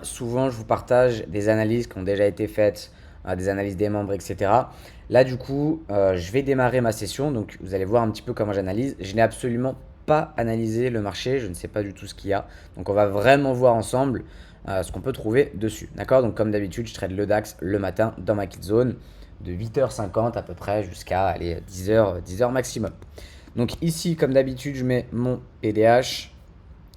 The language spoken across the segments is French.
Souvent, je vous partage des analyses qui ont déjà été faites, des analyses des membres, etc. Là, du coup, je vais démarrer ma session. Donc, vous allez voir un petit peu comment j'analyse. Je n'ai absolument pas analysé le marché. Je ne sais pas du tout ce qu'il y a. Donc, on va vraiment voir ensemble ce qu'on peut trouver dessus. D'accord? Donc, comme d'habitude, je trade le DAX le matin dans ma kill zone de 8h50 à peu près jusqu'à 10h maximum. Donc, ici, comme d'habitude, je mets mon PDH.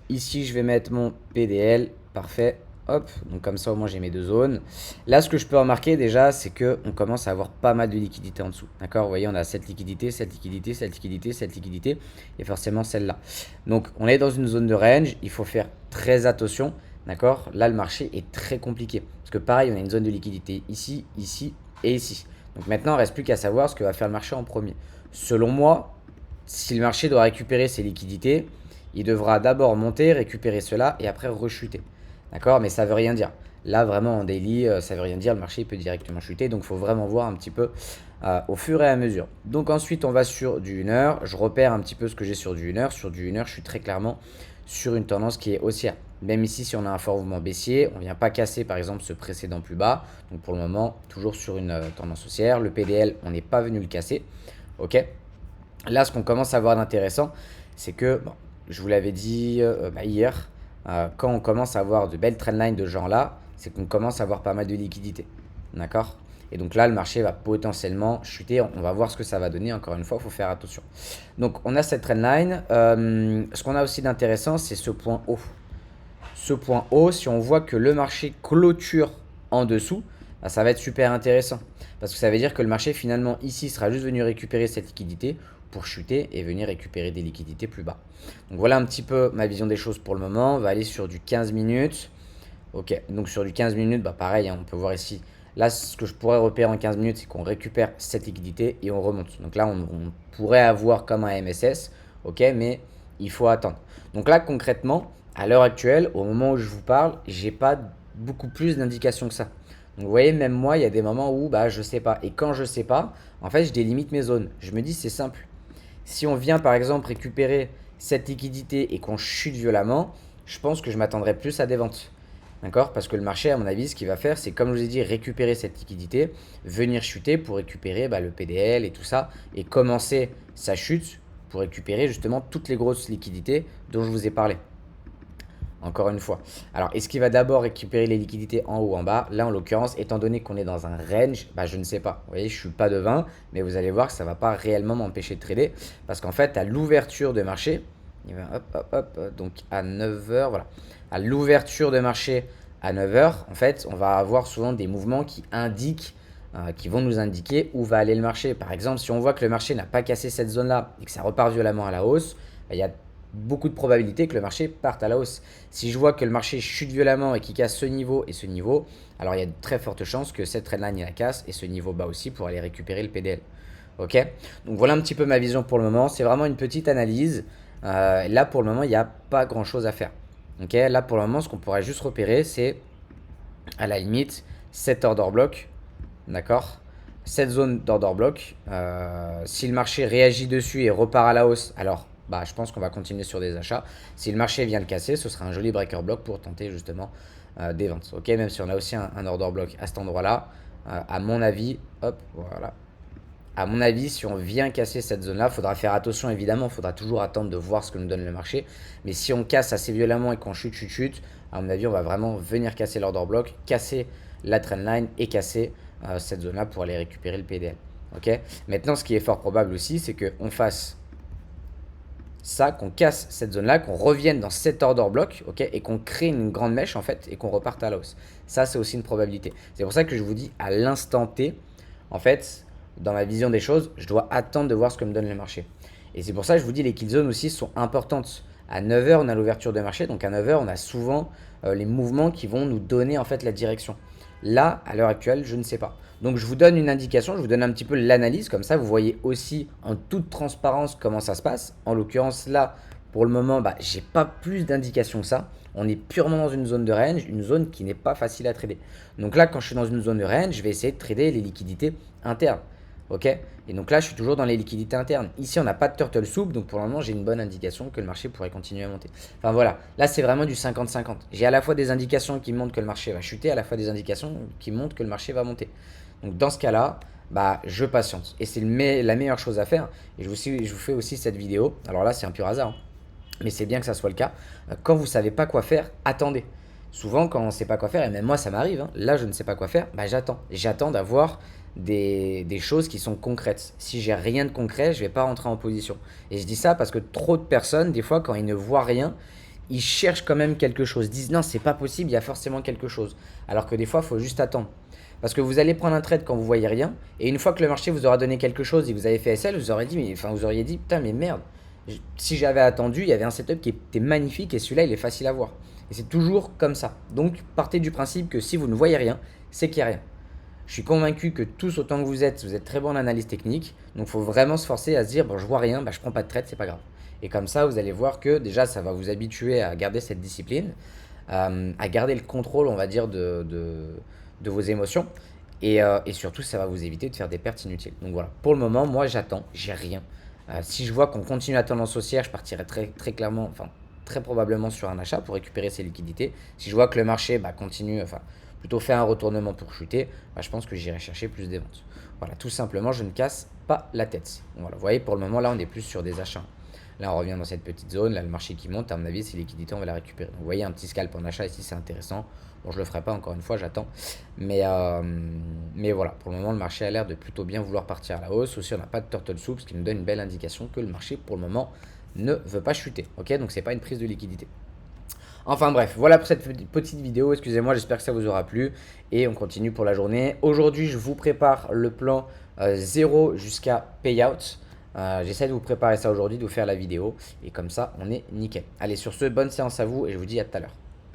Ici, je vais mettre mon PDL. Parfait. Hop, donc comme ça au moins j'ai mes deux zones. Là, ce que je peux remarquer déjà, c'est qu'on commence à avoir pas mal de liquidités en dessous. D'accord? Vous voyez, on a cette liquidité, cette liquidité, cette liquidité, cette liquidité, et forcément celle-là. Donc, on est dans une zone de range, il faut faire très attention. D'accord? Là, le marché est très compliqué. Parce que pareil, on a une zone de liquidité ici, ici et ici. Donc maintenant, il ne reste plus qu'à savoir ce que va faire le marché en premier. Selon moi, si le marché doit récupérer ses liquidités, il devra d'abord monter, récupérer cela et après rechuter. D'accord? Mais ça ne veut rien dire. Là, vraiment, en daily, ça ne veut rien dire. Le marché peut directement chuter. Donc, il faut vraiment voir un petit peu au fur et à mesure. Donc, ensuite, on va sur du 1 heure. Je repère un petit peu ce que j'ai sur du 1 heure. Sur du 1 heure, je suis très clairement sur une tendance qui est haussière. Même ici, si on a un fort mouvement baissier, on ne vient pas casser, par exemple, ce précédent plus bas. Donc, pour le moment, toujours sur une tendance haussière. Le PDL, on n'est pas venu le casser. OK? Là, ce qu'on commence à voir d'intéressant, c'est que, bon, je vous l'avais dit hier, quand on commence à avoir de belles trendlines de ce genre-là, c'est qu'on commence à avoir pas mal de liquidités. D'accord? Et donc là, le marché va potentiellement chuter. On va voir ce que ça va donner. Encore une fois, il faut faire attention. Donc, on a cette trendline. Ce qu'on a aussi d'intéressant, c'est ce point haut. Ce point haut, si on voit que le marché clôture en dessous, bah, ça va être super intéressant. Parce que ça veut dire que le marché, finalement, ici, sera juste venu récupérer cette liquidité pour chuter et venir récupérer des liquidités plus bas. Donc voilà un petit peu ma vision des choses pour le moment. On va aller sur du 15 minutes. Ok, donc sur du 15 minutes, bah pareil, hein, on peut voir ici. Là, ce que je pourrais repérer en 15 minutes, c'est qu'on récupère cette liquidité et on remonte. Donc là, on pourrait avoir comme un MSS, ok, mais il faut attendre. Donc là, concrètement, à l'heure actuelle, au moment où je vous parle, j'ai pas beaucoup plus d'indications que ça. Donc vous voyez, même moi, il y a des moments où bah, je sais pas. Et quand je sais pas, en fait, je délimite mes zones. Je me dis, c'est simple. Si on vient par exemple récupérer cette liquidité et qu'on chute violemment, je pense que je m'attendrai plus à des ventes. D'accord? Parce que le marché, à mon avis, ce qu'il va faire, c'est comme je vous ai dit, récupérer cette liquidité, venir chuter pour récupérer le PDL et tout ça, et commencer sa chute pour récupérer justement toutes les grosses liquidités dont je vous ai parlé. Encore une fois. Alors, est-ce qu'il va d'abord récupérer les liquidités en haut ou en bas? Là, en l'occurrence, étant donné qu'on est dans un range, bah, je ne sais pas. Vous voyez, je ne suis pas devin, mais vous allez voir que ça ne va pas réellement m'empêcher de trader. Parce qu'en fait, à l'ouverture de marché, il va hop, hop, hop, donc à 9h, voilà. À l'ouverture de marché à 9h, en fait, on va avoir souvent des mouvements qui indiquent, qui vont nous indiquer où va aller le marché. Par exemple, si on voit que le marché n'a pas cassé cette zone-là et que ça repart violemment à la hausse, bah, il y a beaucoup de probabilités que le marché parte à la hausse. Si je vois que le marché chute violemment et qu'il casse ce niveau et ce niveau, alors il y a de très fortes chances que cette trendline la casse et ce niveau bas aussi pour aller récupérer le PDL. Ok? Donc voilà un petit peu ma vision pour le moment. C'est vraiment une petite analyse. Là pour le moment, il n'y a pas grand chose à faire. Ok? Là pour le moment, ce qu'on pourrait juste repérer, c'est à la limite cet order block. D'accord? Cette zone d'order block. Si le marché réagit dessus et repart à la hausse, alors bah, je pense qu'on va continuer sur des achats. Si le marché vient le casser, ce sera un joli breaker block pour tenter justement des ventes. Ok, même si on a aussi un order block à cet endroit-là, à mon avis, hop, voilà. À mon avis, si on vient casser cette zone-là, il faudra faire attention évidemment, il faudra toujours attendre de voir ce que nous donne le marché. Mais si on casse assez violemment et qu'on chute, à mon avis, on va vraiment venir casser l'order block, casser la trendline et casser cette zone-là pour aller récupérer le PDL. Ok. Maintenant, ce qui est fort probable aussi, c'est qu'on fasse ça, qu'on casse cette zone-là, qu'on revienne dans cet order block, ok, et qu'on crée une grande mèche en fait, et qu'on reparte à la hausse. Ça, c'est aussi une probabilité. C'est pour ça que je vous dis à l'instant T, en fait, dans ma vision des choses, je dois attendre de voir ce que me donne le marché. Et c'est pour ça que je vous dis les kill zones aussi sont importantes. À 9h, on a l'ouverture de marché, donc à 9h, on a souvent les mouvements qui vont nous donner en fait la direction. Là, à l'heure actuelle, je ne sais pas. Donc je vous donne une indication, je vous donne un petit peu l'analyse, comme ça vous voyez aussi en toute transparence comment ça se passe. En l'occurrence là, pour le moment, bah, j'ai pas plus d'indications que ça. On est purement dans une zone de range, une zone qui n'est pas facile à trader. Donc là, quand je suis dans une zone de range, je vais essayer de trader les liquidités internes. Ok? Et donc là, je suis toujours dans les liquidités internes. Ici, on n'a pas de turtle soup, donc pour le moment, j'ai une bonne indication que le marché pourrait continuer à monter. Enfin voilà, là, c'est vraiment du 50-50. J'ai à la fois des indications qui montrent que le marché va chuter, à la fois des indications qui montrent que le marché va monter. Donc dans ce cas-là, bah, je patiente. Et c'est la meilleure chose à faire. Et je vous fais aussi cette vidéo. Alors là, c'est un pur hasard, hein, mais c'est bien que ça soit le cas. Quand vous ne savez pas quoi faire, attendez. Souvent, quand on ne sait pas quoi faire, et même moi, ça m'arrive, hein, là, je ne sais pas quoi faire, bah, j'attends. J'attends d'avoir des choses qui sont concrètes. Si j'ai rien de concret, je ne vais pas rentrer en position. Et je dis ça parce que trop de personnes, des fois, quand ils ne voient rien, ils cherchent quand même quelque chose. Ils disent non, c'est pas possible, il y a forcément quelque chose. Alors que des fois, il faut juste attendre. Parce que vous allez prendre un trade quand vous voyez rien, et une fois que le marché vous aura donné quelque chose et que vous avez fait SL, vous aurez dit, mais, enfin, vous auriez dit, putain, mais merde, si j'avais attendu, il y avait un setup qui était magnifique et celui-là, il est facile à voir. Et c'est toujours comme ça. Donc, partez du principe que si vous ne voyez rien, c'est qu'il n'y a rien. Je suis convaincu que tous, autant que vous êtes très bon en analyse technique. Donc, il faut vraiment se forcer à se dire, bon, je vois rien, bah, je prends pas de trade, c'est pas grave. Et comme ça, vous allez voir que déjà, ça va vous habituer à garder cette discipline, à garder le contrôle, on va dire, de vos émotions. Et surtout, ça va vous éviter de faire des pertes inutiles. Donc voilà, pour le moment, moi, j'attends, j'ai rien. Si je vois qu'on continue la tendance haussière, je partirai très clairement, enfin très probablement sur un achat pour récupérer ces liquidités. Si je vois que le marché continue, enfin plutôt fait un retournement pour chuter, je pense que j'irai chercher plus des ventes. Voilà, tout simplement, je ne casse pas la tête. Voilà, vous voyez, pour le moment, là, on est plus sur des achats. Là, on revient dans cette petite zone. Là, le marché qui monte, à mon avis, ces liquidités, on va la récupérer. Donc, vous voyez, un petit scalp en achat ici, c'est intéressant. Bon, je le ferai pas, encore une fois, j'attends. Mais voilà, pour le moment, le marché a l'air de plutôt bien vouloir partir à la hausse. Aussi, on n'a pas de turtle soup, ce qui nous donne une belle indication que le marché, pour le moment, ne veut pas chuter. Ok, donc c'est pas une prise de liquidité. Enfin bref, voilà pour cette petite vidéo. Excusez-moi, j'espère que ça vous aura plu. Et on continue pour la journée. Aujourd'hui, je vous prépare le plan 0 jusqu'à payout. J'essaie de vous préparer ça aujourd'hui, de vous faire la vidéo. Et comme ça, on est nickel. Allez, sur ce, bonne séance à vous et je vous dis à tout à l'heure.